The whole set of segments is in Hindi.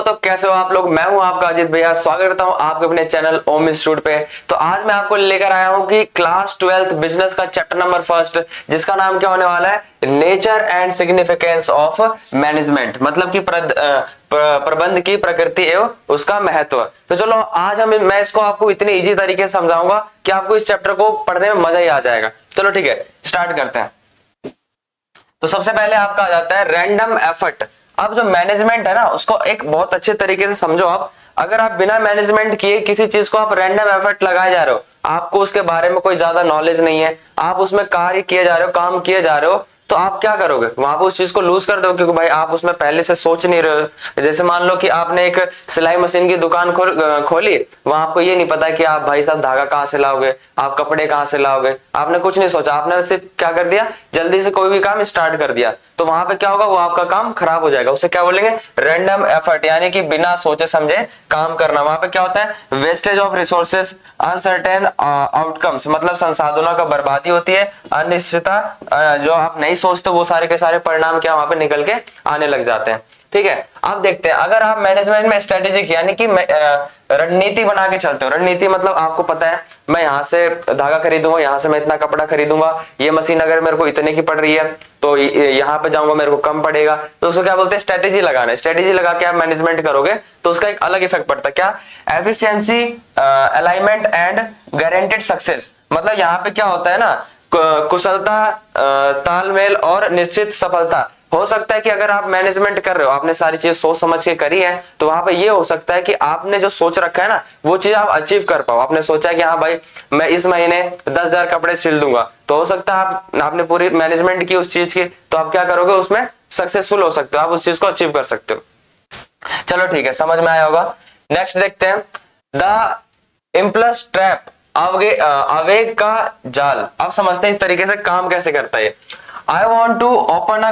तो कैसे हो आप लोग। मैं हूं आपका अजीत भैया, स्वागत करता हूं आपके अपने चैनल ओम इंस्टीट्यूट पे। तो आज मैं आपको लेकर आया हूं कि क्लास 12th बिजनेस का चैप्टर नंबर फर्स्ट, जिसका नाम क्या होने वाला है, nature and significance of management, मतलब कि प्रबंध की प्रकृति एवं उसका महत्व। तो चलो आज मैं इसको आपको इतने इजी तरीके से समझाऊंगा कि आपको इस चैप्टर को पढ़ने में मजा ही आ जाएगा। चलो ठीक है, स्टार्ट करते हैं। तो सबसे पहले आपका आ जाता है रैंडम एफर्ट। अब जो मैनेजमेंट है ना, उसको एक बहुत अच्छे तरीके से समझो आप। अगर आप बिना मैनेजमेंट किए किसी चीज को आप रैंडम एफर्ट लगाए जा रहे हो, आपको उसके बारे में कोई ज्यादा नॉलेज नहीं है, आप उसमें कार्य किए जा रहे हो, काम किए जा रहे हो, तो आप क्या करोगे, वहां पर उस चीज को लूज कर दो, क्योंकि भाई आप उसमें पहले से सोच नहीं रहे हो। जैसे मान लो कि आपने एक सिलाई मशीन की दुकान खोली, वहां आपको ये नहीं पता कि आप भाई साहब धागा कहाँ से लाओगे, आप कपड़े कहाँ से लाओगे, आपने कुछ नहीं सोचा, आपने सिर्फ क्या कर दिया, जल्दी से कोई भी काम स्टार्ट कर दिया। तो वहां पे क्या होगा, वो आपका काम खराब हो जाएगा। उसे क्या बोलेंगे, रैंडम एफर्ट, यानी कि बिना सोचे समझे काम करना। वहां पे क्या होता है, wastage of resources, uncertain outcomes, मतलब संसाधनों का बर्बादी होती है, अनिश्चितता, जो आप नहीं सोचते वो सारे के सारे परिणाम क्या वहां पे निकल के आने लग जाते हैं। ठीक है, अब देखते हैं, अगर आप मैनेजमेंट में स्ट्रेटेजिक यानी कि रणनीति बना के चलते हो। रणनीति मतलब आपको पता है, मैं यहाँ से धागा खरीदूंगा, यहाँ से मैं इतना कपड़ा खरीदूंगा, ये मशीन अगर मेरे को इतने की पड़ रही है तो यहाँ पे जाऊंगा मेरे को कम पड़ेगा, तो उसको क्या बोलते हैं, स्ट्रेटेजी लगाना है। स्ट्रेटेजी लगा के आप मैनेजमेंट करोगे तो उसका एक अलग इफेक्ट पड़ता है, क्या, efficiency, alignment and guaranteed success. मतलब यहाँ पे क्या होता है ना, कुशलता, तालमेल और निश्चित सफलता। हो सकता है कि अगर आप मैनेजमेंट कर रहे हो, आपने सारी चीज सोच समझ के करी है, तो वहां पे ये हो सकता है कि आपने जो सोच रखा है ना, वो चीज आप अचीव कर पाओ। आपने सोचा कि हाँ भाई मैं इस महीने 10,000 कपड़े सिल दूंगा, तो हो सकता है आपने पूरी मैनेजमेंट की उस चीज की, तो आप क्या करोगे, उसमें सक्सेसफुल हो सकते हो, आप उस चीज को अचीव कर सकते हो। चलो ठीक है, समझ में आया होगा। नेक्स्ट देखते हैं, द इम्पल्स ट्रैप, आवेग का जाल। अब समझते हैं इस तरीके से काम कैसे करता है। I want to open a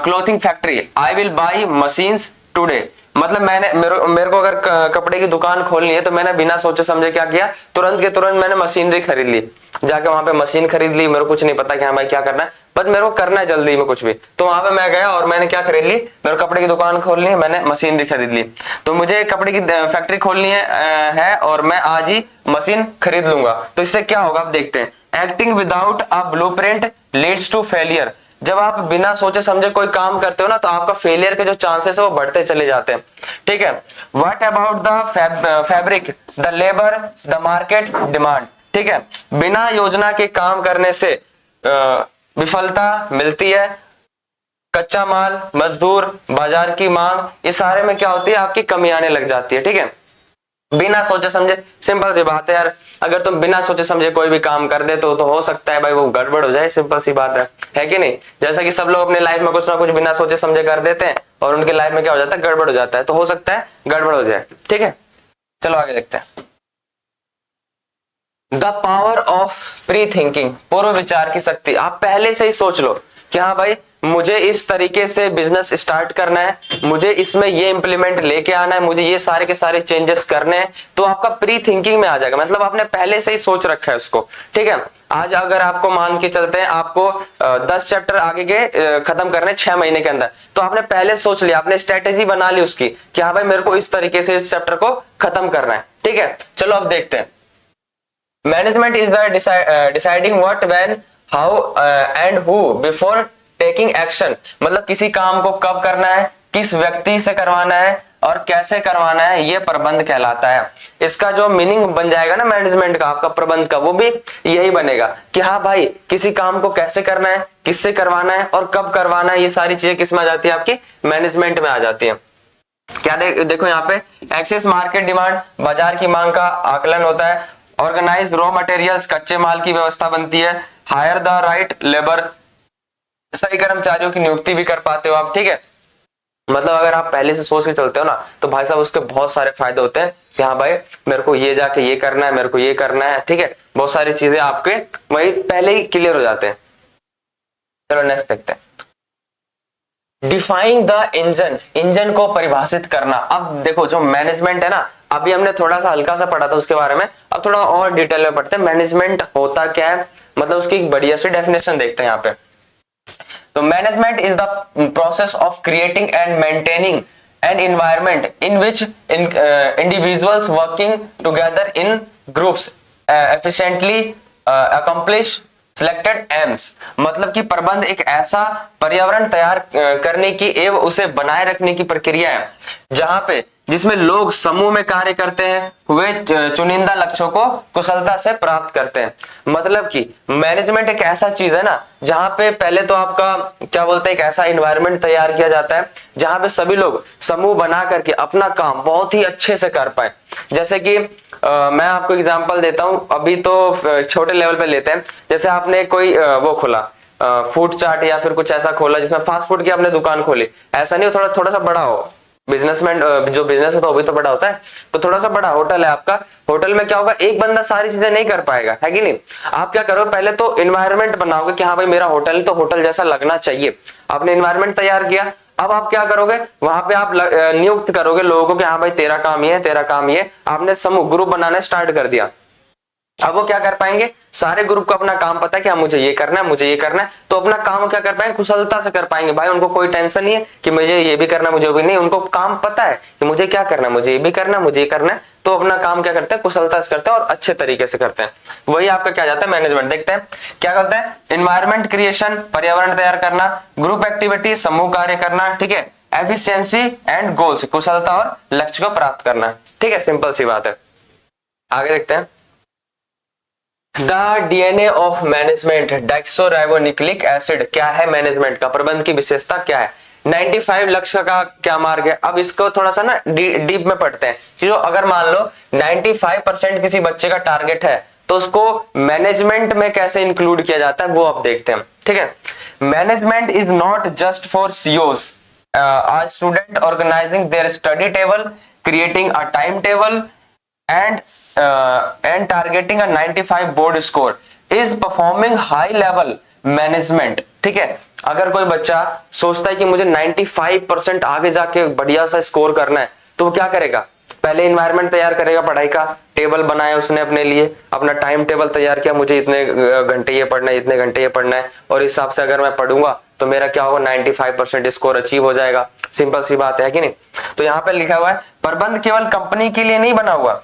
clothing factory, I will buy machines today. मतलब मेरे को अगर कपड़े की दुकान खोलनी है, तो मैंने बिना सोचे समझे क्या किया, तुरंत के तुरंत मैंने मशीनरी खरीद ली। जाके वहां पे मशीन खरीद ली, मेरे को कुछ नहीं पता कि हाँ भाई क्या करना है, बट मेरे को करना है जल्दी में कुछ भी। तो वहां पे मैं गया और मैंने क्या खरीद ली, मेरे को कपड़े की दुकान खोलनी है, मैंने मशीनरी खरीद ली। तो मुझे कपड़े की फैक्ट्री खोलनी है और मैं आज ही मशीन खरीद लूंगा। तो इससे क्या होगा, आप देखते हैं, acting without a blueprint leads to failure. जब आप बिना सोचे समझे कोई काम करते हो ना, तो आपका फेलियर के जो चांसेस है वो बढ़ते चले जाते हैं। ठीक है, what about the fabric, the labour, the market demand. ठीक है, बिना योजना के काम करने से विफलता मिलती है, कच्चा माल, मजदूर, बाजार की मांग, इस सारे में क्या होती है, आपकी कमी आने लग जाती है। ठीक है, बिना सोचे समझे, सिंपल सी बात है यार, अगर तुम बिना सोचे समझे कोई भी काम कर दे तो हो सकता है भाई वो गड़बड़ हो जाए। सिंपल सी बात है कि नहीं। जैसा कि सब लोग अपने लाइफ में कुछ ना कुछ बिना सोचे समझे कर देते हैं और उनके लाइफ में क्या हो जाता है, गड़बड़ हो जाता है। तो हो सकता है गड़बड़ हो जाए। ठीक है, चलो आगे देखते हैं। The power of pre thinking, पूर्व विचार की शक्ति। आप पहले से ही सोच लो कि हाँ भाई मुझे इस तरीके से बिजनेस स्टार्ट करना है, मुझे इसमें ये इंप्लीमेंट लेके आना है, मुझे ये सारे के सारे चेंजेस करने हैं, तो आपका प्री थिंकिंग में आ जाएगा। मतलब आपने पहले से ही सोच रखा है उसको। ठीक है, आज अगर आपको मान के चलते हैं, आपको 10 चैप्टर आगे के खत्म करने 6 महीने के अंदर, तो आपने पहले सोच लिया, आपने स्ट्रेटेजी बना ली उसकी कि हाँ भाई मेरे को इस तरीके से इस चैप्टर को खत्म करना है। ठीक है, चलो अब देखते हैं। Management is the deciding what, when, how and who before taking action. मतलब किसी काम को कब करना है, किस व्यक्ति से करवाना है और कैसे करवाना है, ये प्रबंध कहलाता है। इसका जो मीनिंग बन जाएगा ना मैनेजमेंट का, आपका प्रबंध का, वो भी यही बनेगा कि हाँ भाई किसी काम को कैसे करना है, किससे करवाना है और कब करवाना है, ये सारी चीजें किस में आ जाती है, आपकी मैनेजमेंट में आ जाती है। क्या देखो यहाँ पे, एक्सेस मार्केट डिमांड, बाजार की मांग का आकलन होता है। ऑर्गेनाइज रॉ मटेरियल्स, कच्चे माल की व्यवस्था बनती है। हायर द राइट लेबर, सही कर्मचारियों की नियुक्ति भी कर पाते हो आप। ठीक है, मतलब अगर आप पहले से सोच के चलते हो ना, तो भाई साहब उसके बहुत सारे फायदे होते हैं कि हाँ भाई मेरे को ये जाके ये करना है, मेरे को ये करना है। ठीक है, बहुत सारी चीजें आपके वही पहले ही क्लियर हो जाते हैं। चलो नेक्स्ट देखते हैं, डिफाइंग द इंजन, इंजन को परिभाषित करना। अब देखो जो मैनेजमेंट है ना, अभी हमने थोड़ा सा हल्का सा पढ़ा था उसके बारे में, अब थोड़ा और डिटेल में पढ़ते हैं मैनेजमेंट होता क्या है, मतलब उसकी एक बढ़िया सी डेफिनेशन देखते हैं यहाँ पे। तो management is the process of creating and maintaining an environment in which individuals working together in groups efficiently accomplish selected AIIMS. मतलब कि प्रबंध एक ऐसा पर्यावरण तैयार करने की एवं उसे बनाए रखने की प्रक्रिया है जहां पे जिसमें लोग समूह में कार्य करते हैं वे चुनिंदा लक्ष्यों को कुशलता से प्राप्त करते हैं। मतलब कि मैनेजमेंट एक ऐसा चीज है ना जहां पे पहले तो आपका क्या बोलते हैं एक ऐसा इन्वायरमेंट तैयार किया जाता है जहां पे सभी लोग समूह बना करके अपना काम बहुत ही अच्छे से कर पाए। जैसे कि मैं आपको एग्जांपल देता हूं, अभी तो छोटे लेवल पे लेते हैं। जैसे आपने कोई वो खोला फूड चार्ट या फिर कुछ ऐसा खोला जिसमें फास्ट फूड की आपने दुकान खोली, ऐसा नहीं हो थोड़ा थोड़ा सा बड़ा हो बिजनेसमैन, जो बिजनेस होता है वो भी तो बड़ा होता है। तो थोड़ा सा बड़ा होटल है आपका, होटल में क्या होगा एक बंदा सारी चीजें नहीं कर पाएगा, है कि नहीं। आप क्या करो पहले तो इन्वायरमेंट बनाओगे कि हाँ भाई मेरा होटल है तो होटल जैसा लगना चाहिए। आपने इन्वायरमेंट तैयार किया, अब आप क्या करोगे वहां पे आप नियुक्त करोगे लोगों को कि हाँ भाई तेरा काम ये है, तेरा काम ये। आपने समूह ग्रुप बनाना स्टार्ट कर दिया। अब वो क्या कर पाएंगे, सारे ग्रुप को अपना काम पता है कि हाँ मुझे ये करना है, मुझे ये करना है, तो अपना काम क्या कर पाएंगे कुशलता से कर पाएंगे। भाई उनको कोई टेंशन नहीं है कि मुझे ये भी करना है मुझे भी नहीं, उनको काम पता है कि मुझे क्या करना है, मुझे ये भी करना है, मुझे ये करना है। तो अपना काम क्या करते हैं कुशलता से करते हैं और अच्छे तरीके से करते हैं। वही आपका क्या जाता है मैनेजमेंट। देखते हैं क्या करता है, एनवायरमेंट क्रिएशन पर्यावरण तैयार करना, ग्रुप एक्टिविटी समूह कार्य करना, ठीक है, एफिशिएंसी एंड गोल्स कुशलता और लक्ष्य को प्राप्त करना। ठीक है, सिंपल सी बात है। आगे देखते हैं the DNA of management deoxyribonucleic acid. क्या है मैनेजमेंट का प्रबंध की विशेषता क्या है। 95 लक्ष्य का क्या मार्ग है। अब इसको थोड़ा सा ना डीप में पढ़ते हैं। जो अगर मान लो 95% किसी बच्चे का टारगेट है तो उसको मैनेजमेंट में कैसे इंक्लूड किया जाता है वो अब देखते हैं। ठीक है, management is not just for CEOs, a student organizing their study table, creating a timetable and targeting a 95 board score is performing high level management। ठीक है, अगर कोई बच्चा सोचता है कि मुझे 95% आगे जाके बढ़िया सा स्कोर करना है तो वो क्या करेगा, पहले इन्वायरमेंट तैयार करेगा, पढ़ाई का टेबल बनाया उसने अपने लिए, अपना टाइम टेबल तैयार किया, मुझे इतने घंटे ये पढ़ना है, इतने घंटे ये पढ़ना है, और इस हिसाब से अगर मैं पढ़ूंगा तो मेरा क्या होगा 95% स्कोर अचीव हो जाएगा। सिंपल सी बात है कि नहीं। तो यहाँ पे लिखा हुआ है प्रबंध केवल कंपनी के लिए नहीं बना हुआ,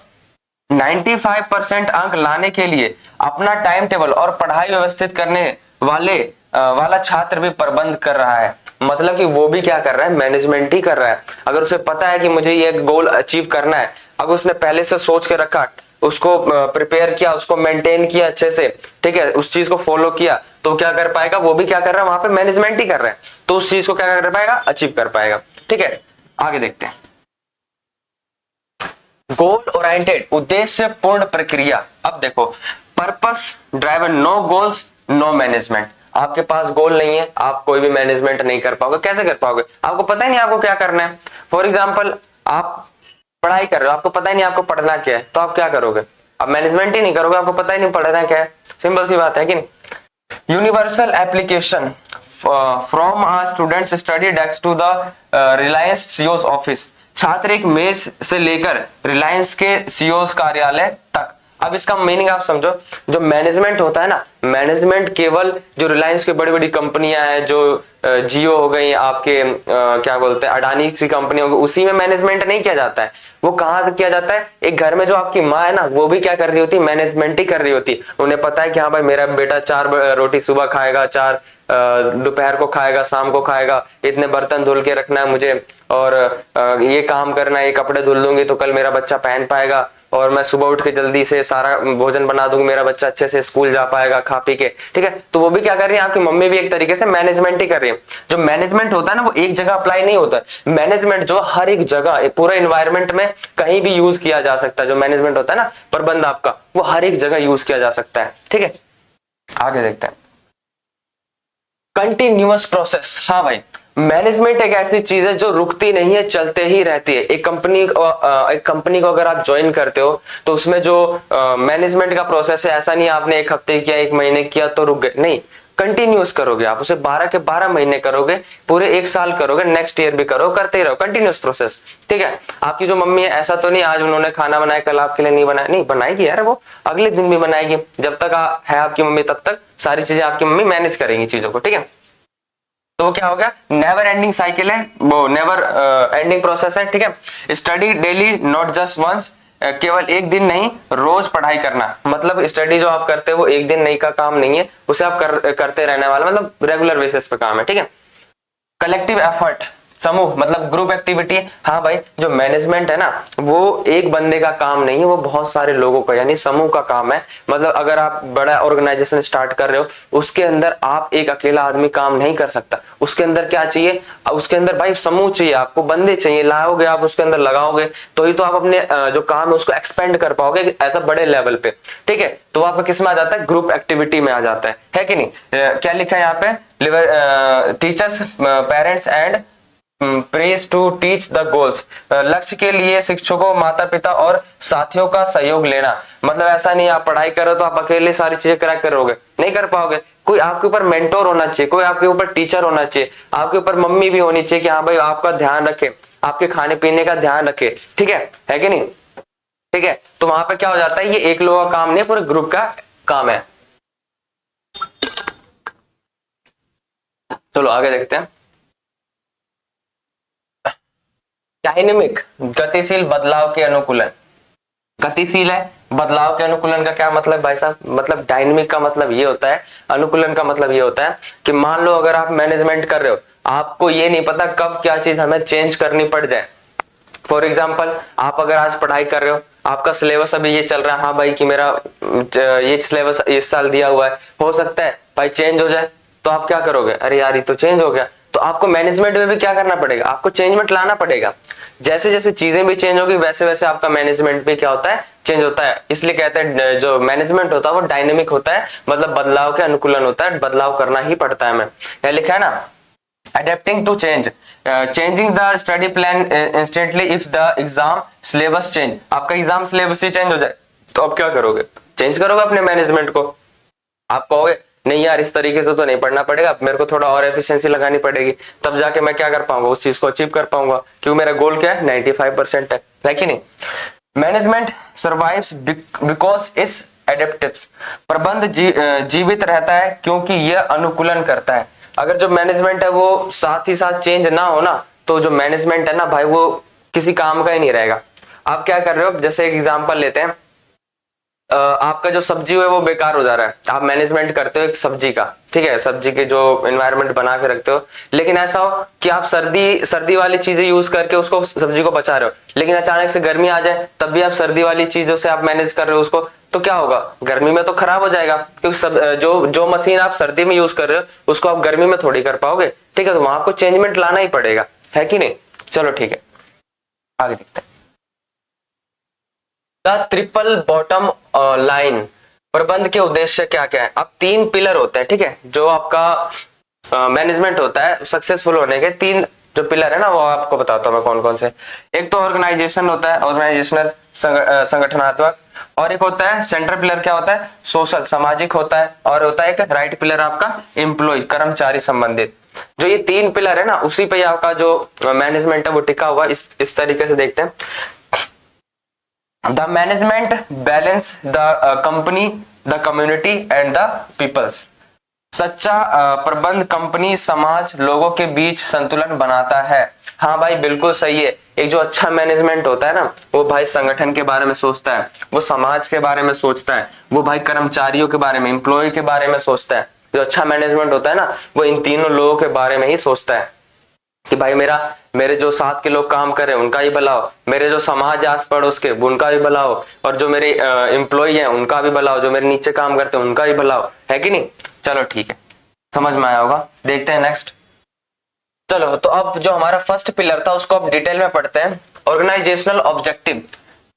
95% अंक लाने के लिए अपना टाइम टेबल और पढ़ाई व्यवस्थित करने वाला छात्र भी प्रबंध कर रहा है। मतलब कि वो भी क्या कर रहा है मैनेजमेंट ही कर रहा है। अगर उसे पता है कि मुझे ये गोल अचीव करना है, अगर उसने पहले से सोच के रखा, उसको प्रिपेयर किया, उसको मेंटेन किया अच्छे से, ठीक है, उस चीज को फॉलो किया, तो क्या कर पाएगा, वो भी क्या कर रहा है वहां पे मैनेजमेंट ही कर रहा है, तो उस चीज को क्या कर पाएगा अचीव कर पाएगा। ठीक है, आगे देखते हैं गोल ओरिएंटेड उद्देश्य पूर्ण प्रक्रिया। अब देखो purpose driven, no goals no management. आपके पास गोल नहीं है आप कोई भी मैनेजमेंट नहीं कर पाओगे। कैसे कर पाओगे, आपको पता ही नहीं आपको क्या करना है। फॉर एग्जांपल आप पढ़ाई कर रहे हो, आपको पता ही नहीं आपको पढ़ना क्या है, तो आप क्या करोगे, आप मैनेजमेंट ही नहीं करोगे, आपको पता ही नहीं पढ़ना क्या है। सिंपल सी बात है कि नहीं। Universal application from a student's study desk to the Reliance CEOs office. छात्र एक मेज से लेकर रिलायंस के सीओस कार्यालय तक। अब इसका मीनिंग आप समझो, जो मैनेजमेंट होता है ना, मैनेजमेंट केवल जो रिलायंस की बड़ी बड़ी कंपनियां हैं, जो जियो हो गई आपके क्या बोलते हैं अडानी सी कंपनी हो गई, उसी में मैनेजमेंट नहीं किया जाता है। वो कहाँ किया जाता है, एक घर में जो आपकी माँ है ना वो भी क्या कर रही होती है मैनेजमेंट ही कर रही होती। उन्हें पता है कि हाँ भाई मेरा बेटा 4 रोटी सुबह खाएगा, 4 दोपहर को खाएगा, शाम को खाएगा, इतने बर्तन धुल के रखना है मुझे, और ये काम करना है, ये कपड़े धुल दूंगी तो कल मेरा बच्चा पहन पाएगा, और मैं सुबह उठ के जल्दी से सारा भोजन बना दूंगी, मेरा बच्चा अच्छे से स्कूल जा पाएगा खा पी के। ठीक है, तो वो भी क्या कर रही है, आपकी मम्मी भी एक तरीके से मैनेजमेंट ही कर रही है। जो मैनेजमेंट होता है ना वो एक जगह अप्लाई नहीं होता है। मैनेजमेंट जो हर एक जगह पूरे इन्वायरमेंट में कहीं भी यूज किया जा सकता है। जो मैनेजमेंट होता है ना प्रबंध आपका, वो हर एक जगह यूज किया जा सकता है। ठीक है, आगे देखते हैं कंटिन्यूअस प्रोसेस। हाँ भाई, मैनेजमेंट एक ऐसी चीज है जो रुकती नहीं है, चलते ही रहती है। एक कंपनी को अगर आप ज्वाइन करते हो तो उसमें जो मैनेजमेंट का प्रोसेस है, ऐसा नहीं आपने एक हफ्ते किया, एक महीने किया तो रुक गए, नहीं, कंटिन्यूअस करोगे आप उसे, 12 के 12 महीने करोगे, पूरे 1 साल करोगे, नेक्स्ट ईयर भी करो, करते ही रहो, कंटिन्यूअस प्रोसेस। ठीक है, आपकी जो मम्मी है ऐसा तो नहीं आज उन्होंने खाना बनाया कल आपके लिए नहीं बनाया, नहीं बनाएगी यार, वो अगले दिन भी बनाएगी। जब तक है आपकी मम्मी तब तक सारी चीजें आपकी मम्मी मैनेज करेंगी चीजों को। ठीक है, तो वो क्या हो गया, नेवर एंडिंग साइकिल है, वो नेवर एंडिंग प्रोसेस है, ठीक है। Study daily not just once, केवल एक दिन नहीं, रोज पढ़ाई करना, मतलब स्टडी जो आप करते हो वो एक दिन नहीं का काम नहीं है, उसे आप करते रहने वाला, मतलब रेगुलर बेसिस पे काम है, ठीक है। कलेक्टिव एफर्ट, समूह मतलब ग्रुप एक्टिविटी। हाँ भाई, जो मैनेजमेंट है ना वो एक बंदे का काम नहीं है, वो बहुत सारे लोगों का यानी समूह का काम है। मतलब अगर आप बड़ा ऑर्गेनाइजेशन स्टार्ट कर रहे हो, उसके अंदर आप एक अकेला आदमी काम नहीं कर सकता, उसके अंदर क्या चाहिए, उसके अंदर भाई समूह चाहिए, आपको बंदे चाहिए, लाओगे आप उसके अंदर लगाओगे तो ही तो आप अपने जो काम है उसको एक्सपेंड कर पाओगे ऐसा बड़े लेवल पे, ठीक है। तो आपका किस में आ जाता है, ग्रुप एक्टिविटी में आ जाता है कि नहीं। क्या लिखा है यहाँ पे, teachers parents and praise to teach the goals, लक्ष्य के लिए शिक्षकों, माता पिता और साथियों का सहयोग लेना। मतलब ऐसा नहीं आप पढ़ाई करो तो आप अकेले सारी चीजें क्रैक करोगे, नहीं कर पाओगे, कोई आपके ऊपर मेंटोर होना चाहिए, कोई आपके ऊपर टीचर होना चाहिए, आपके ऊपर मम्मी भी होनी चाहिए कि हाँ भाई आपका ध्यान रखे, आपके खाने पीने का ध्यान रखे, ठीक है कि नहीं, ठीक है। तो वहां पे क्या हो जाता है, ये एक लोगों का काम नहीं, पूरे ग्रुप का काम है। चलो आगे देखते हैं। डायनेमिक, गतिशील बदलाव के अनुकूलन, गतिशील है, बदलाव के अनुकूलन का क्या मतलब भाई साहब, मतलब डायनेमिक का मतलब ये होता है, अनुकूलन का मतलब ये होता है कि मान लो अगर आप मैनेजमेंट कर रहे हो, आपको ये नहीं पता कब क्या चीज हमें चेंज करनी पड़ जाए। फॉर एग्जाम्पल, आप अगर आज पढ़ाई कर रहे हो, आपका सिलेबस अभी ये चल रहा है, हाँ भाई कि मेरा ये सिलेबस इस साल दिया हुआ है, हो सकता है भाई चेंज हो जाए, तो आप क्या करोगे, अरे यार ये तो चेंज हो गया, तो आपको मैनेजमेंट में भी क्या करना पड़ेगा, आपको चेंजमेंट लाना पड़ेगा। जैसे जैसे चीजें भी चेंज होगी वैसे वैसे आपका मैनेजमेंट भी क्या होता है, चेंज होता है। इसलिए कहते हैं जो मैनेजमेंट होता है वो डायनेमिक होता है, मतलब बदलाव के अनुकूलन होता है, बदलाव करना ही पड़ता है। हमें यह लिखा है ना, adapting to change, changing the study plan instantly if the exam syllabus change, आपका एग्जाम सिलेबस ही चेंज हो जाए तो आप क्या करोगे, चेंज करोगे अपने मैनेजमेंट को। आप कहोगे नहीं यार इस तरीके से तो नहीं पढ़ना पड़ेगा, मेरे को थोड़ा और एफिशिएंसी लगानी पड़ेगी, तब जाके मैं क्या कर पाऊंगा, उस चीज को अचीव कर पाऊंगा, क्योंकि मेरा गोल क्या है, 95% है कि नहीं। मैनेजमेंट सर्वाइव्स बिकॉज इट्स एडेप्टिव्स, प्रबंध जीवित रहता है क्योंकि यह अनुकूलन करता है। अगर जो मैनेजमेंट है वो साथ ही साथ चेंज ना हो ना, तो जो मैनेजमेंट है ना भाई वो किसी काम का ही नहीं रहेगा। आप क्या कर रहे हो, जैसे एक एग्जांपल लेते हैं, आपका जो सब्जी है वो बेकार हो जा रहा है, आप मैनेजमेंट करते हो एक सब्जी का, ठीक है, सब्जी के जो एनवायरनमेंट बना के रखते हो, लेकिन ऐसा हो कि आप सर्दी वाली चीजें यूज करके उसको सब्जी को बचा रहे हो, लेकिन अचानक से गर्मी आ जाए तब भी आप सर्दी वाली चीजों से आप मैनेज कर रहे हो उसको, तो क्या होगा, गर्मी में तो खराब हो जाएगा, क्योंकि जो मशीन आप सर्दी में यूज कर रहे हो उसको आप गर्मी में थोड़ी कर पाओगे, ठीक है। तो वहां आपको चेंजमेंट लाना ही पड़ेगा, है कि नहीं। चलो ठीक है, आगे देखते हैं। द ट्रिपल बॉटम लाइन, प्रबंध के उद्देश्य क्या क्या है। अब 3 पिलर होते हैं, ठीक है, जो आपका मैनेजमेंट होता है सक्सेसफुल होने के 3 जो पिलर है ना वो आपको बताता हूं मैं कौन कौन से। एक तो ऑर्गेनाइजेशन होता है, ऑर्गेनाइजेशनल संगठनात्मक, और एक होता है सेंटर पिलर क्या होता है, सोशल सामाजिक होता है, और होता है एक राइट पिलर आपका एम्प्लॉय कर्मचारी संबंधित। जो ये 3 पिलर है ना उसी पे आपका जो मैनेजमेंट है वो टिका हुआ, इस तरीके से देखते हैं। The management balance the company, the community and the peoples. सच्चा प्रबंध कंपनी, समाज, लोगों के बीच संतुलन बनाता है। हाँ भाई बिल्कुल सही है। एक जो अच्छा मैनेजमेंट होता है ना वो भाई संगठन के बारे में सोचता है, वो समाज के बारे में सोचता है, वो भाई कर्मचारियों के बारे में, एम्प्लॉय के बारे में सोचता है। जो अच्छा मैनेजमेंट होता है ना वो इन तीनों लोगों के बारे में ही सोचता है कि भाई मेरे जो साथ के लोग काम कर रहे हैं उनका ही भला हो, मेरे जो समाज आस पड़ोस के उनका भी भला हो, और जो मेरे एम्प्लॉय हैं उनका भी भला हो, जो मेरे नीचे काम करते हैं उनका भी भला हो, है कि नहीं। चलो ठीक है, समझ में आया होगा, देखते हैं नेक्स्ट। चलो तो अब जो हमारा फर्स्ट पिलर था उसको अब डिटेल में पढ़ते हैं। ऑर्गेनाइजेशनल ऑब्जेक्टिव,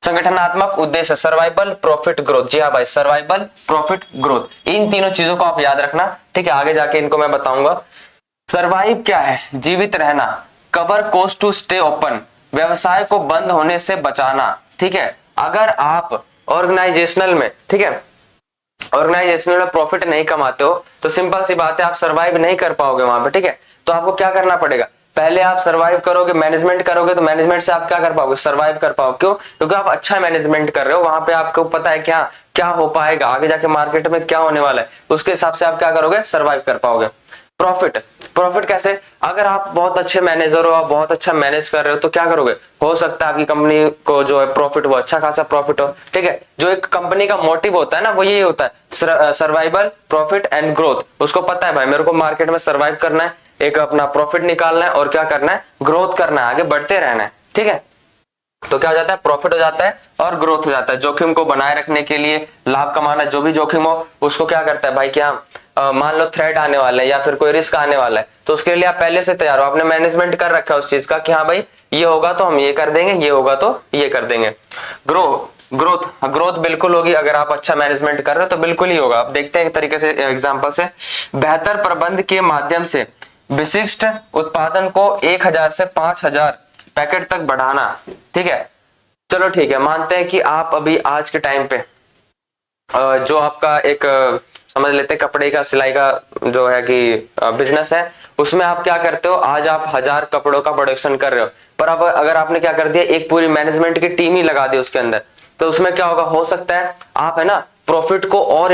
संगठनात्मक उद्देश्य, सर्वाइवल, प्रॉफिट, ग्रोथ। जी हाँ भाई, सर्वाइवल, प्रॉफिट, ग्रोथ, इन तीनों चीजों को आप याद रखना, ठीक है, आगे जाके इनको मैं बताऊंगा। सर्वाइव क्या है, जीवित रहना। Cover cost to stay open, व्यवसाय को बंद होने से बचाना, ठीक है। अगर आप ऑर्गेनाइजेशनल में, ठीक है, ऑर्गेनाइजेशनल में प्रॉफिट नहीं कमाते हो तो सिंपल सी बात है आप सर्वाइव नहीं कर पाओगे वहां पे, ठीक है। तो आपको क्या करना पड़ेगा, पहले आप सर्वाइव करोगे, मैनेजमेंट करोगे, तो मैनेजमेंट से आप क्या कर पाओगे, सर्वाइव कर पाओगे। क्यों, क्योंकि आप अच्छा मैनेजमेंट कर रहे हो, वहां पे आपको पता है क्या क्या हो पाएगा, आगे जाके मार्केट में क्या होने वाला है, उसके हिसाब से आप क्या करोगे, सर्वाइव कर पाओगे। प्रॉफिट, प्रॉफिट कैसे, अगर आप बहुत अच्छे मैनेजर हो, आप बहुत अच्छा मैनेज कर रहे हो तो क्या करोगे, हो सकता है आपकी कंपनी को जो है प्रॉफिट वो अच्छा खासा प्रॉफिट हो। ठीक है, जो एक कंपनी का मोटिव होता है ना वो यही होता है, सर्वाइवल, प्रॉफिट एंड ग्रोथ। उसको पता है भाई मेरे को मार्केट में सर्वाइव करना है, एक अपना प्रॉफिट निकालना है और क्या करना है, ग्रोथ करना है, आगे बढ़ते रहना है। ठीक है, तो क्या हो जाता है, प्रॉफिट हो जाता है और ग्रोथ हो जाता है। जोखिम को बनाए रखने के लिए, लाभ कमाना, जो भी जोखिम हो उसको क्या करता है भाई, क्या मान लो थ्रेट आने वाला है या फिर कोई रिस्क आने वाला है तो उसके लिए आप पहले से तैयार हो, आपने मैनेजमेंट कर रखा है उस चीज का कि हाँ भाई ये होगा तो हम ये कर देंगे, ये होगा तो ये कर देंगे। ग्रोथ बिल्कुल होगी, अगर आप अच्छा मैनेजमेंट कर रहे हो तो बिल्कुल ही होगा। आप देखते हैं एक तरीके से एग्जांपल से, बेहतर प्रबंध के माध्यम से विशिष्ट उत्पादन को 1000 से 5000 पैकेट तक बढ़ाना। ठीक है, चलो ठीक है, मानते हैं कि आप अभी आज के टाइम पे जो आपका एक समझ लेते हैं कपड़े का, सिलाई का जो है कि बिजनेस है, उसमें आप क्या करते हो, आज आप 1000 कपड़ों का प्रोडक्शन कर रहे हो, पर अब अगर आपने क्या कर दिया, एक पूरी मैनेजमेंट की टीम ही लगा दी उसके अंदर, तो उसमें क्या होगा, हो सकता है आप है ना प्रॉफिट को और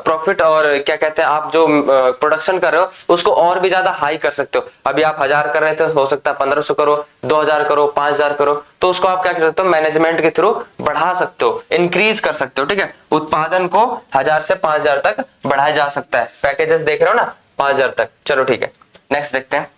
प्रॉफिट और क्या कहते हैं, आप जो प्रोडक्शन कर रहे हो उसको और भी ज्यादा हाई कर सकते हो। अभी आप 1000 कर रहे थे, हो सकता है 1500 करो, 2000 करो, 5000 करो, तो उसको आप क्या कर सकते हो, मैनेजमेंट के थ्रू बढ़ा सकते हो, इंक्रीज कर सकते हो। ठीक है, उत्पादन को 1000 से 5000 तक बढ़ाया जा सकता है। पैकेजेस देख रहे हो ना, 5000 तक। चलो ठीक है, नेक्स्ट देखते हैं।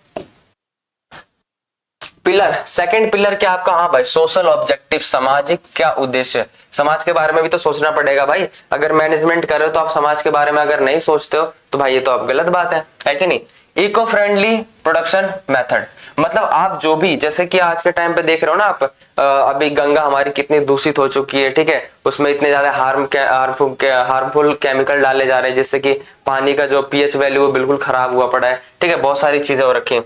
पिलर, सेकंड पिलर क्या आपका, हाँ भाई सोशल ऑब्जेक्टिव, सामाजिक क्या उद्देश्य। समाज के बारे में भी तो सोचना पड़ेगा भाई, अगर मैनेजमेंट कर रहे हो तो आप समाज के बारे में अगर नहीं सोचते हो तो भाई ये तो आप गलत बात है कि नहीं। इको फ्रेंडली प्रोडक्शन मेथड, मतलब आप जो भी, जैसे कि आज के टाइम पे देख रहे हो ना आप, अभी गंगा हमारी कितनी दूषित हो चुकी है। ठीक है, उसमें इतने ज्यादा हार्मफुल केमिकल डाले जा रहे हैं जिससे कि पानी का जो पीएच वैल्यू वो बिल्कुल खराब हुआ पड़ा है। ठीक है, बहुत सारी चीजें हो रखी है।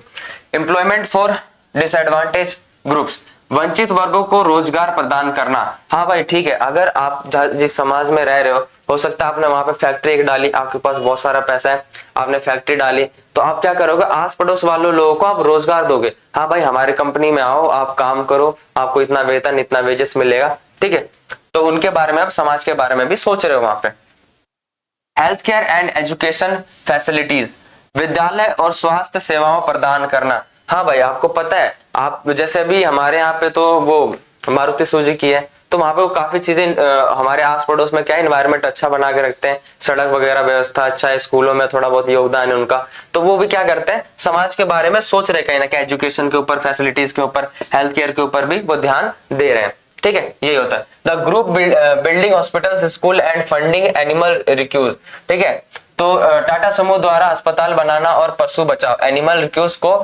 एम्प्लॉयमेंट फॉर डिसएडवांटेज ग्रुप्स, वंचित वर्गों को रोजगार प्रदान करना। हाँ भाई ठीक है, अगर आप जिस समाज में रह रहे हो सकता है आपने वहां पे फैक्ट्री एक डाली, आपके पास बहुत सारा पैसा है, आपने फैक्ट्री डाली, तो आप क्या करोगे, आस पड़ोस वालों लोगों को आप रोजगार दोगे। हाँ भाई हमारे कंपनी में आओ, आप काम करो, आपको इतना वेतन, इतना वेजेस मिलेगा। ठीक है, तो उनके बारे में आप समाज के बारे में भी सोच रहे हो वहां पे। Health care and education facilities, विद्यालय और स्वास्थ्य सेवाओं प्रदान करना। हाँ भाई आपको पता है, आप जैसे अभी हमारे यहाँ पे तो वो मारुति सुजुकी है, तो वहां पे वो काफी चीजें हमारे आस पड़ोस में क्या एनवायरनमेंट अच्छा बना के रखते हैं, सड़क वगैरह व्यवस्था अच्छा है, स्कूलों में थोड़ा बहुत योगदान है उनका, तो वो भी क्या करते हैं, समाज के बारे में सोच रहे, कहीं ना कहीं एजुकेशन के ऊपर, फैसिलिटीज के ऊपर, हेल्थ केयर के ऊपर भी वो ध्यान दे रहे हैं। ठीक है, यही होता है। The group building hospital, school and funding animal recuse. ठीक है, तो टाटा समूह द्वारा अस्पताल बनाना और पशु बचाव, एनिमल रिक्यूज को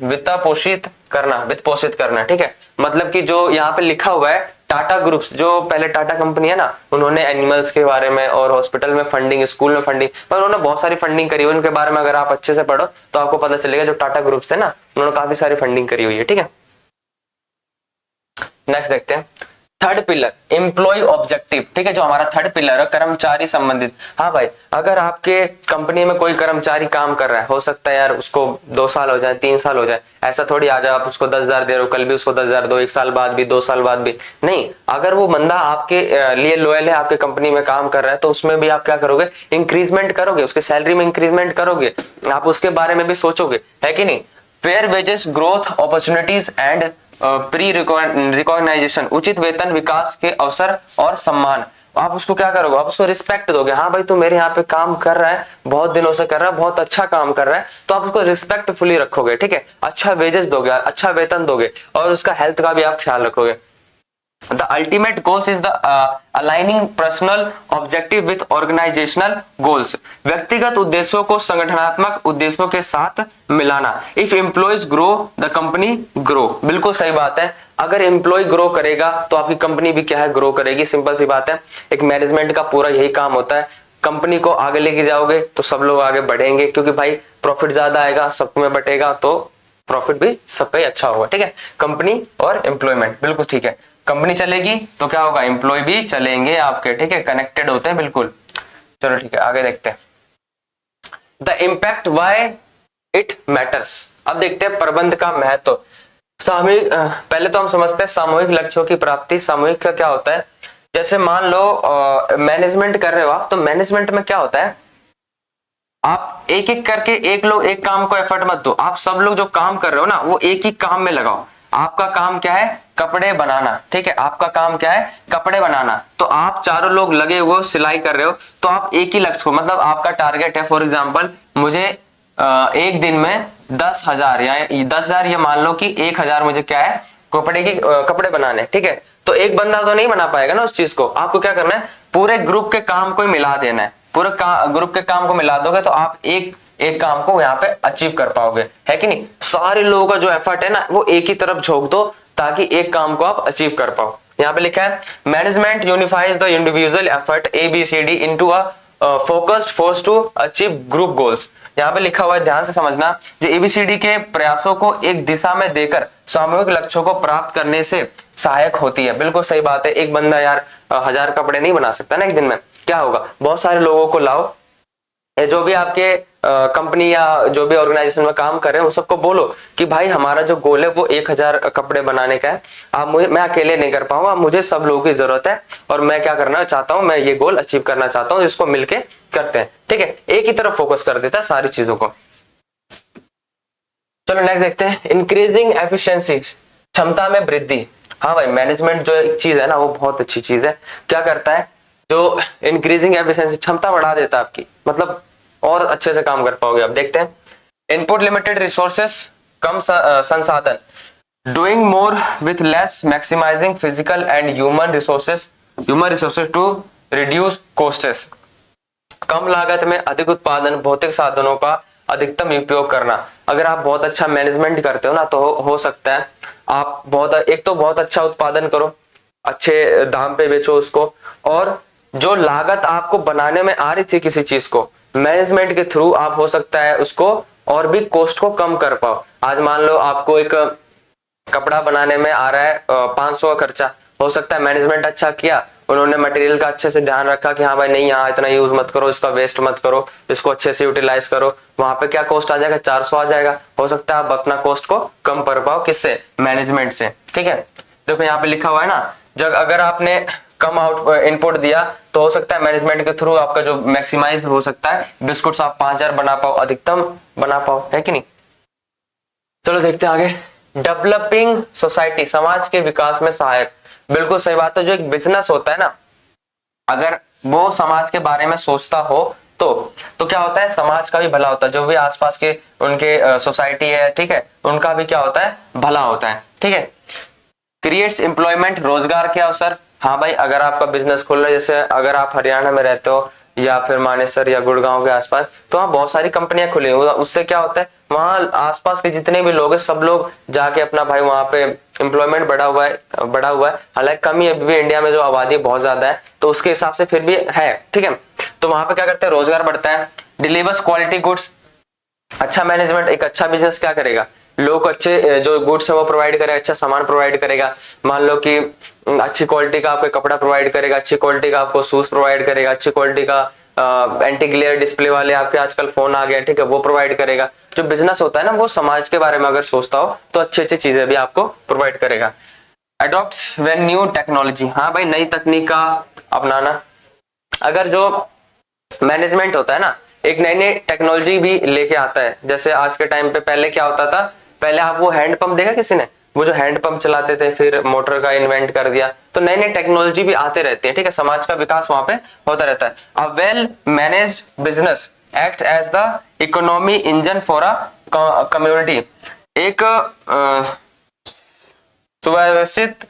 वित्त पोषित करना। ठीक है, मतलब कि जो यहाँ पे लिखा हुआ है, टाटा ग्रुप्स जो पहले टाटा कंपनी है ना, उन्होंने एनिमल्स के बारे में और हॉस्पिटल में फंडिंग, स्कूल में फंडिंग, पर उन्होंने बहुत सारी फंडिंग करी हुई, उनके बारे में अगर आप अच्छे से पढ़ो तो आपको पता चलेगा, जो टाटा ग्रुप्स है ना उन्होंने काफी सारी फंडिंग करी हुई है। ठीक है, नेक्स्ट देखते हैं। Third pillar, employ objective. ठीक है, जो हमारा थर्ड पिलर है, कर्मचारी संबंधित। हाँ भाई, अगर आपके कंपनी में कोई कर्मचारी काम कर रहा है, हो सकता है यार उसको 2 साल हो जाए, 3 साल हो जाए, ऐसा थोड़ी आ जाए आप उसको 10,000 दे रहे हो, कल भी उसको 10,000 दो, 1 साल बाद भी, 2 साल बाद भी नहीं। अगर वो बंदा आपके लिए लॉयल है, आपके कंपनी में काम कर रहा है, तो उसमें भी आप क्या करोगे, इंक्रीजमेंट करोगे, उसके सैलरी में इंक्रीजमेंट करोगे, आप उसके बारे में भी सोचोगे, है कि नहीं। Fair wages, growth opportunities and pre recognisation, उचित वेतन, विकास के अवसर और सम्मान। आप उसको क्या करोगे, आप उसको रिस्पेक्ट दोगे। हाँ भाई तू मेरे यहाँ पे काम कर रहा है, बहुत दिनों से कर रहा है, बहुत अच्छा काम कर रहा है, तो आप उसको रिस्पेक्टफुली रखोगे। ठीक है, अच्छा वेजेस दोगे, अच्छा वेतन दोगे, और उसका हेल्थ का भी आप ख्याल रखोगे। The ultimate goals is the aligning personal objective with organizational goals. व्यक्तिगत उद्देश्यों को संगठनात्मक उद्देश्यों के साथ मिलाना। If employees grow, the company grow. बिल्कुल सही बात है, अगर एम्प्लॉय ग्रो करेगा तो आपकी कंपनी भी क्या है, ग्रो करेगी। सिंपल सी बात है, एक मैनेजमेंट का पूरा यही काम होता है। कंपनी को आगे लेके जाओगे तो सब लोग आगे बढ़ेंगे, क्योंकि भाई प्रॉफिट ज्यादा आएगा, सब में बटेगा, तो प्रॉफिट भी सबका ही अच्छा होगा। ठीक है, कंपनी और एम्प्लॉयमेंट, बिल्कुल ठीक है। कंपनी चलेगी तो क्या होगा, एम्प्लॉय भी चलेंगे आपके। ठीक है, कनेक्टेड होते हैं बिल्कुल। चलो ठीक है, आगे देखते हैं। The impact why it matters. अब देखते हैं प्रबंध का महत्व। सामूहिक, पहले तो हम समझते हैं सामूहिक लक्ष्यों की प्राप्ति। सामूहिक का क्या होता है, जैसे मान लो मैनेजमेंट कर रहे हो आप, तो मैनेजमेंट में क्या होता है, आप एक एक करके एक लोग एक काम को एफर्ट मत दो, आप सब लोग जो काम कर रहे हो ना वो एक ही काम में लगाओ। आपका काम क्या है? कपड़े बनाना, ठीक है, आपका काम क्या है? कपड़े बनाना। तो आप चारों लोग लगे हुए सिलाई कर रहे हो, तो आप एक ही लक्ष्य को, मतलब आपका टारगेट है फॉर एग्जाम्पल मुझे एक दिन में 10,000 या 10,000 या मान लो कि 1,000 मुझे क्या है कपड़े बनाने, ठीक है। तो एक बंदा तो नहीं बना पाएगा ना उस चीज को, आपको क्या करना है? पूरे ग्रुप के काम को मिला देना है। पूरे ग्रुप के काम को मिला दोगे तो आप एक एक काम को यहाँ पे अचीव कर पाओगे, है कि नहीं। सारे लोगों का जो एफर्ट है ना वो एक ही तरफ झोंक दो ताकि एक काम को आप अचीव कर पाओ। यहाँ पे लिखा है management unifies the individual effort ABCD into a focused force to achieve group goals. यहाँ पे लिखा हुआ है, ध्यान से समझना, जो ABCD के प्रयासों को एक दिशा में देकर सामूहिक लक्ष्यों को प्राप्त करने से सहायक होती है। बिल्कुल सही बात है। एक बंदा यार 1,000 कपड़े नहीं बना सकता ना एक दिन में, क्या होगा? बहुत सारे लोगों को लाओ, जो भी आपके कंपनी या जो भी ऑर्गेनाइजेशन में काम कर रहे हैं उन सबको बोलो कि भाई हमारा जो गोल है वो 1,000 कपड़े बनाने का है। मैं अकेले नहीं कर पाऊंगा, मुझे सब लोगों की जरूरत है और मैं क्या करना चाहता हूं, मैं ये गोल अचीव करना चाहता हूं, इसको मिलके करते हैं, ठीक है। एक ही तरफ फोकस कर देता है सारी चीजों को। चलो नेक्स्ट देखते हैं, इंक्रीजिंग एफिशिएंसी, क्षमता में वृद्धि। हाँ भाई, मैनेजमेंट जो एक चीज है ना वो बहुत अच्छी चीज है। क्या करता है? जो इंक्रीजिंग एफिशिएंसी, क्षमता बढ़ा देता है आपकी, मतलब और अच्छे से काम कर पाओगे आप। देखते हैं, इनपुट लिमिटेड रिसोर्सेस, कम संसाधन, doing more with less, maximizing physical and human resources to reduce costs. कम लागत में अधिक उत्पादन, भौतिक साधनों का अधिकतम उपयोग करना। अगर आप बहुत अच्छा मैनेजमेंट करते हो ना तो हो सकता है आप बहुत अच्छा उत्पादन करो, अच्छे दाम पे बेचो उसको, और जो लागत आपको बनाने में आ रही थी किसी चीज को, मैनेजमेंट के थ्रू आप हो सकता है उसको और भी कॉस्ट को कम कर पाओ। आज मान लो आपको एक कपड़ा बनाने में आ रहा है 500 का खर्चा, हो सकता है मैनेजमेंट अच्छा किया, उन्होंने मटेरियल का अच्छे से ध्यान रखा कि हाँ भाई नहीं, यहाँ इतना यूज मत करो, इसका वेस्ट मत करो, इसको अच्छे से यूटिलाइज करो। वहां पे क्या कॉस्ट आ जाएगा? 400 आ जाएगा। हो सकता है आप अपना कॉस्ट को कम कर पाओ, किससे? मैनेजमेंट से, ठीक है। देखो यहाँ पे लिखा हुआ है ना, जब अगर आपने कम इनपुट दिया तो हो सकता है मैनेजमेंट के थ्रू आपका जो मैक्सिमाइज हो सकता है, बिस्कुट्स आप 5,000 बना पाओ, अधिकतम बना पाओ, है कि नहीं। चलो देखते हैं आगे, डेवलपिंग सोसाइटी, समाज के विकास में सहायक। बिल्कुल सही बात है। जो एक बिजनेस होता है ना, अगर वो समाज के बारे में सोचता हो तो क्या होता है? समाज का भी भला होता है, जो भी आसपास के उनके सोसाइटी है, ठीक है, उनका भी क्या होता है? भला होता है, ठीक है। क्रिएट्स एम्प्लॉयमेंट, रोजगार के अवसर। हाँ भाई, अगर आपका बिजनेस खोल रहे, जैसे अगर आप हरियाणा में रहते हो या फिर मानेसर या गुड़गांव के आसपास, तो वहाँ बहुत सारी कंपनियां खुली हुई, उससे क्या होता है वहाँ आसपास के जितने भी लोग हैं सब लोग जाके अपना भाई वहाँ पे एम्प्लॉयमेंट बढ़ा हुआ है। हालांकि कमी अभी भी इंडिया में जो आबादी बहुत ज्यादा है तो उसके हिसाब से फिर भी है, ठीक है। तो वहां पे क्या करते हैं? रोजगार बढ़ता है। डिलीवर्स क्वालिटी गुड्स, अच्छा मैनेजमेंट, एक अच्छा बिजनेस क्या करेगा? लोग अच्छे जो गुड्स है वो प्रोवाइड करेगा, अच्छा सामान प्रोवाइड करेगा। मान लो कि अच्छी क्वालिटी का आपको कपड़ा प्रोवाइड करेगा, अच्छी क्वालिटी का आपको शूज प्रोवाइड करेगा, अच्छी क्वालिटी का एंटी ग्लेयर डिस्प्ले वाले आपके आजकल फोन आ गए, ठीक है, वो प्रोवाइड करेगा। जो बिजनेस होता है ना वो समाज के बारे में अगर सोचता हो तो अच्छी अच्छी चीजें भी आपको प्रोवाइड करेगा। अडॉप्ट व्हेन न्यू टेक्नोलॉजी, हाँ भाई, नई तकनीक का अपनाना। अगर जो मैनेजमेंट होता है ना, एक नई नई टेक्नोलॉजी भी लेके आता है। जैसे आज के टाइम पे पहले क्या होता था, पहले आप वो हैंड पंप देखा किसी ने, वो जो हैंड पंप चलाते थे, फिर मोटर का इन्वेंट कर दिया। तो नई नई टेक्नोलॉजी भी आते रहती है, ठीक है, समाज का विकास वहां पे होता रहता है। A well managed business act as the economy engine for a community. एक सुव्यवस्थित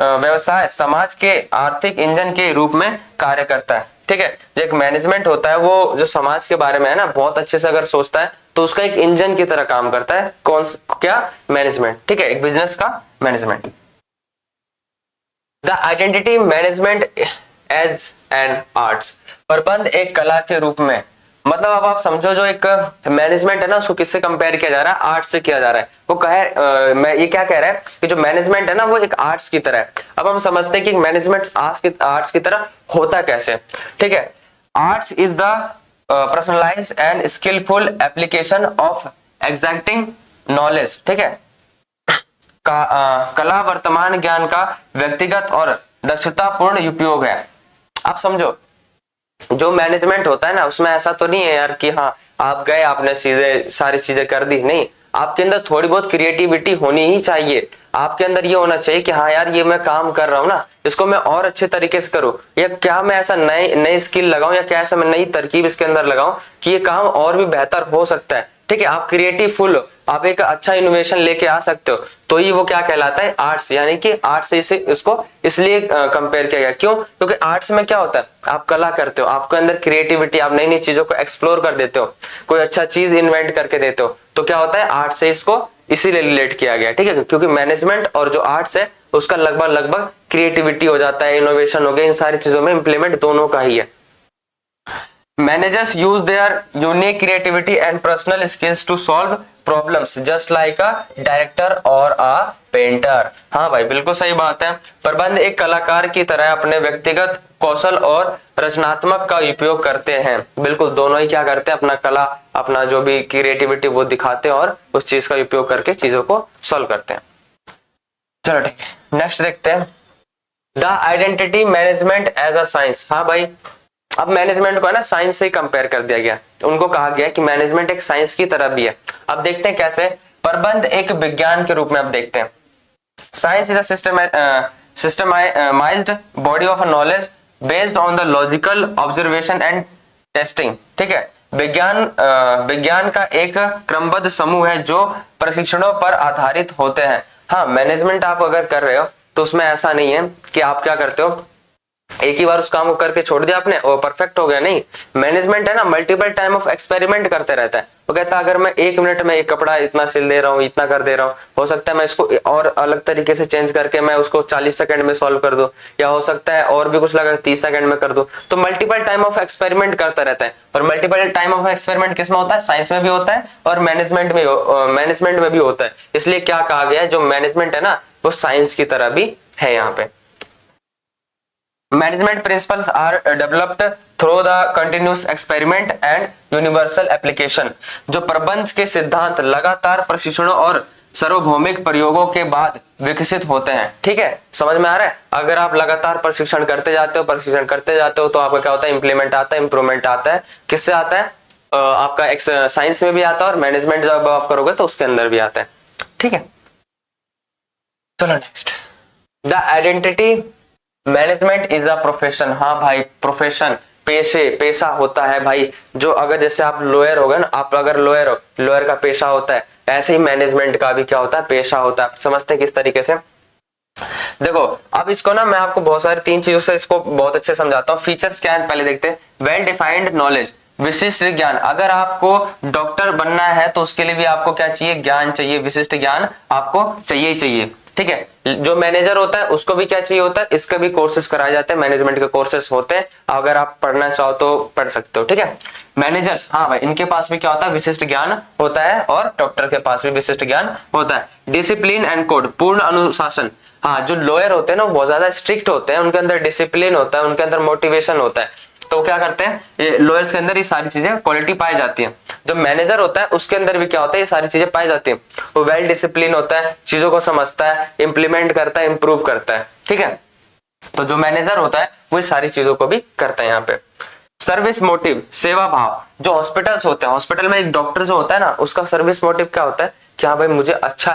व्यवसाय समाज के आर्थिक इंजन के रूप में कार्य करता है, ठीक है। जो एक मैनेजमेंट होता है वो जो समाज के बारे में है ना बहुत अच्छे से अगर सोचता है तो उसका एक इंजन की तरह काम करता है। क्या? मैनेजमेंट, ठीक है, एक बिजनेस का management. The identity management as an arts, प्रबंध एक कला के रूप में। मतलब अब आप समझो जो एक मैनेजमेंट है ना उसको किससे कंपेयर किया जा रहा है? आर्ट से किया जा रहा है। वो मैं ये क्या कह रहा है कि जो मैनेजमेंट है ना वो एक आर्ट्स की तरह है। अब हम समझते हैं कि मैनेजमेंट आर्ट्स की तरह होता कैसे, ठीक है। Arts is the personalised and skilful application of exacting knowledge, ठीक है। कला वर्तमान ज्ञान का व्यक्तिगत और दक्षतापूर्ण उपयोग है। आप समझो जो मैनेजमेंट होता है ना उसमें ऐसा तो नहीं है यार कि हाँ आप गए आपने सीधे सारी चीजें कर दी, नहीं, आपके अंदर थोड़ी बहुत क्रिएटिविटी होनी ही चाहिए। आपके अंदर ये होना चाहिए कि हाँ यार ये मैं काम कर रहा हूँ ना, इसको मैं और अच्छे तरीके से करूँ, या क्या मैं ऐसा नए नई स्किल लगाऊं, या क्या ऐसा मैं नई तरकीब इसके अंदर लगाऊं कि ये काम और भी बेहतर हो सकता है। ठीक है, आप क्रिएटिव फुल हो, आप एक अच्छा इनोवेशन लेके आ सकते हो, तो ही वो क्या कहलाता है, आर्ट्स। यानी कि आर्ट्स से इसे इसको इसलिए कंपेयर किया गया, क्यों? क्योंकि आर्ट्स में क्या होता है, आप कला करते हो, आपके अंदर क्रिएटिविटी, आप नई नई चीजों को एक्सप्लोर कर देते हो, कोई अच्छा चीज इन्वेंट करके देते हो, तो क्या होता है, आर्ट्स से इसको इसीलिए रिलेट किया गया। ठीक है, क्योंकि मैनेजमेंट और जो आर्ट्स है उसका लगभग लगभग क्रिएटिविटी हो जाता है, इनोवेशन हो गया, इन सारी चीजों में इंप्लीमेंट दोनों का ही है। Managers use their unique creativity and personal skills to solve problems just like a director or a painter। हाँ भाई बिल्कुल सही बात है। प्रबंध एक कलाकार की तरह अपने व्यक्तिगत कौशल और रचनात्मक का उपयोग करते हैं। बिल्कुल दोनों ही क्या करते हैं, अपना कला, अपना जो भी क्रिएटिविटी वो दिखाते हैं और उस चीज का उपयोग करके चीजों को सॉल्व करते हैं। चलो ठीक है, नेक्स्ट देखते हैं, the identity management as a science. हाँ भाई, अब मैनेजमेंट को है ना साइंस से कंपेयर कर दिया गया, उनको कहा गया कि मैनेजमेंट एक साइंस की तरह भी है। अब देखते हैं कैसे, प्रबंध एक विज्ञान के रूप में। अब देखते हैं, science is a systemised body of knowledge based on the logical observation and testing. ठीक है, विज्ञान का एक क्रमबद्ध समूह है जो प्रशिक्षणों पर आधारित होते हैं। हाँ, मैनेजमेंट आप अगर कर रहे हो तो उसमें ऐसा नहीं है कि आप क्या करते हो, एक ही बार उस काम को करके छोड़ दिया आपने और परफेक्ट हो गया, नहीं। मैनेजमेंट है ना मल्टीपल टाइम ऑफ एक्सपेरिमेंट करते रहता है। वो कहता है अगर मैं 1 मिनट में एक कपड़ा इतना सिल दे रहा हूँ, इतना कर दे रहा हूँ, हो सकता है मैं इसको और अलग तरीके से चेंज करके मैं उसको 40 सेकंड में सॉल्व कर दूं, या हो सकता है और भी कुछ लगा 30 सेकंड में कर दूं। तो मल्टीपल टाइम ऑफ एक्सपेरिमेंट करता रहता है। और मल्टीपल टाइम ऑफ एक्सपेरिमेंट किसमें होता है, साइंस में भी होता है और मैनेजमेंट में भी होता है। इसलिए क्या कहा गया है, जो मैनेजमेंट है ना वो साइंस की तरह भी है। यहाँ पे management principles are developed through the continuous experiment and universal application. जो प्रबंध के सिद्धांत लगातार प्रशिक्षणों और सार्वभौमिक प्रयोगों के बाद विकसित होते हैं। ठीक है, समझ में आ रहा है? अगर आप लगातार प्रशिक्षण करते जाते हो तो आपका क्या होता है, इंप्लीमेंट आता है, इंप्रूवमेंट आता है। किससे आता है? आपका साइंस में भी आता है और मैनेजमेंट जब आप करोगे तो उसके अंदर भी आता है। ठीक है, चलो next, the identity management is a profession. हाँ भाई, प्रोफेशन, पेशा होता है भाई। जो अगर जैसे आप लॉयर हो गए ना, आप अगर लॉयर हो, लॉयर का पेशा होता है, ऐसे ही मैनेजमेंट का भी क्या होता है, पेशा होता है। समझते हैं किस तरीके से? देखो अब इसको ना मैं आपको बहुत सारी 3 चीजों से इसको बहुत अच्छे समझाता हूँ। फीचर्स क्या है पहले देखते हैं। वेल डिफाइंड नॉलेज, विशिष्ट ज्ञान। अगर आपको डॉक्टर बनना है तो उसके लिए भी आपको क्या चाहिए, ज्ञान चाहिए, विशिष्ट ज्ञान आपको चाहिए ही चाहिए। ठीक है, जो मैनेजर होता है उसको भी क्या चाहिए होता है, इसका भी कोर्सेज कराए जाते हैं, मैनेजमेंट के कोर्सेज होते हैं। अगर आप पढ़ना चाहो तो पढ़ सकते हो। ठीक है, मैनेजर्स, हाँ भाई, इनके पास भी क्या होता है, विशिष्ट ज्ञान होता है, और डॉक्टर के पास भी विशिष्ट ज्ञान होता है। डिसिप्लिन एंड कोड, पूर्ण अनुशासन। हाँ, जो लॉयर होते हैं ना बहुत ज्यादा स्ट्रिक्ट होते हैं, उनके अंदर डिसिप्लिन होता है, उनके अंदर मोटिवेशन होता है। तो क्या करते हैं, ये लॉयर्स के अंदर ये सारी चीजें क्वालिटी पाई जाती है। जो मैनेजर होता है उसके अंदर भी क्या होता है, ये सारी चीजें पाई जाती है। वो वेल डिसिप्लिन होता है, चीजों को समझता है, इंप्लीमेंट करता है, इंप्रूव करता है। ठीक है, तो जो मैनेजर होता है वो सारी चीजों को भी करता है। यहाँ पे सर्विस मोटिव, सेवा भाव। जो हॉस्पिटल्स होते हैं, हॉस्पिटल में एक डॉक्टर जो होता है ना, उसका सर्विस मोटिव क्या होता है, क्या भाई मुझे अच्छा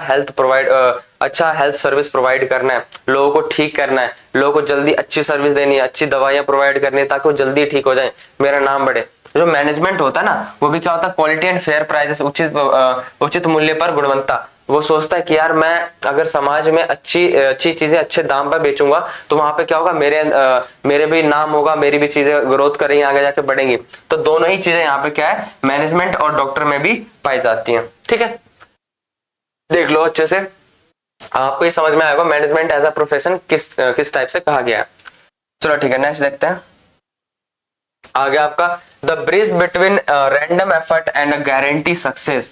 हेल्थ सर्विस प्रोवाइड करना है, लोगों को ठीक करना है, लोगों को जल्दी अच्छी सर्विस देनी है, अच्छी दवाइयां प्रोवाइड करनी है ताकि वो जल्दी ठीक हो जाए, मेरा नाम बढ़े। जो मैनेजमेंट होता है ना वो भी क्या होता है, क्वालिटी एंड फेयर प्राइसेस, उचित मूल्य पर गुणवत्ता। वो सोचता है कि यार मैं अगर समाज में अच्छी चीजें अच्छे दाम पर बेचूंगा तो वहां पे क्या होगा, मेरे भी नाम होगा, मेरी भी चीजें ग्रोथ करेंगी, आगे जाके बढ़ेंगी। तो दोनों ही चीजें यहाँ पे क्या है, मैनेजमेंट और डॉक्टर में भी पाई जाती हैं। ठीक है, देख लो अच्छे से, आपको ये समझ में आएगा मैनेजमेंट एज अ प्रोफेशन किस टाइप से कहा गया है। चलो ठीक है, नेक्स्ट देखते हैं। आगे आपका the bridge between random effort and guarantee success.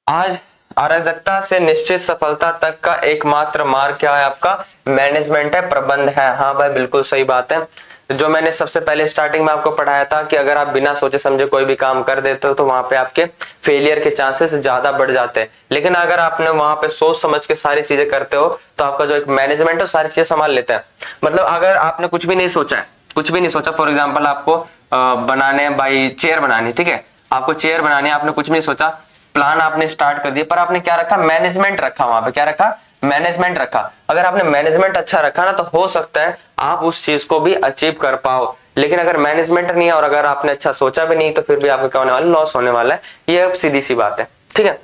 आज अराजकता से निश्चित सफलता तक का एकमात्र मार्ग क्या है, आपका मैनेजमेंट है, प्रबंध है। हाँ भाई बिल्कुल सही बात है। जो मैंने सबसे पहले स्टार्टिंग में आपको पढ़ाया था कि अगर आप बिना सोचे समझे कोई भी काम कर देते हो तो वहां पे आपके फेलियर के चांसेस ज्यादा बढ़ जाते हैं। लेकिन अगर आपने वहां पे सोच समझ के सारी चीजें करते हो तो आपका जो एक मैनेजमेंट है सारी चीजें संभाल लेता है। मतलब अगर आपने कुछ भी नहीं सोचा है, कुछ भी नहीं सोचा, फॉर एग्जाम्पल आपको बनाने भाई चेयर बनानी, ठीक है, आपको चेयर बनानी है, आपने कुछ भी नहीं सोचा, प्लान आपने स्टार्ट कर दिया, पर आपने क्या रखा, मैनेजमेंट रखा, वहां पे क्या रखा, मैनेजमेंट रखा। अगर आपने मैनेजमेंट अच्छा रखा ना तो हो सकता है आप उस चीज को भी अचीव कर पाओ। लेकिन अगर मैनेजमेंट नहीं है और अगर आपने अच्छा सोचा भी नहीं तो फिर भी आपको क्या होने वाला है, लॉस होने वाला है। ये अब सीधी सी बात है, ठीक है।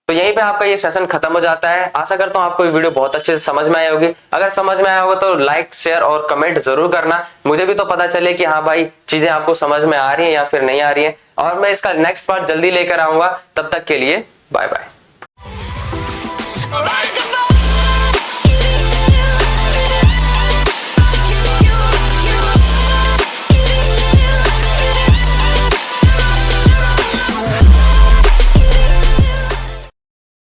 तो यहीं पे आपका ये सेशन खत्म हो जाता है। आशा करता हूं आपको ये वीडियो बहुत अच्छे से समझ में आई होगी। अगर समझ में आया होगा तो लाइक शेयर और कमेंट जरूर करना, मुझे भी तो पता चले कि हाँ भाई चीजें आपको समझ में आ रही हैं या फिर नहीं आ रही हैं। और मैं इसका नेक्स्ट पार्ट जल्दी लेकर आऊंगा, तब तक के लिए बाय बाय।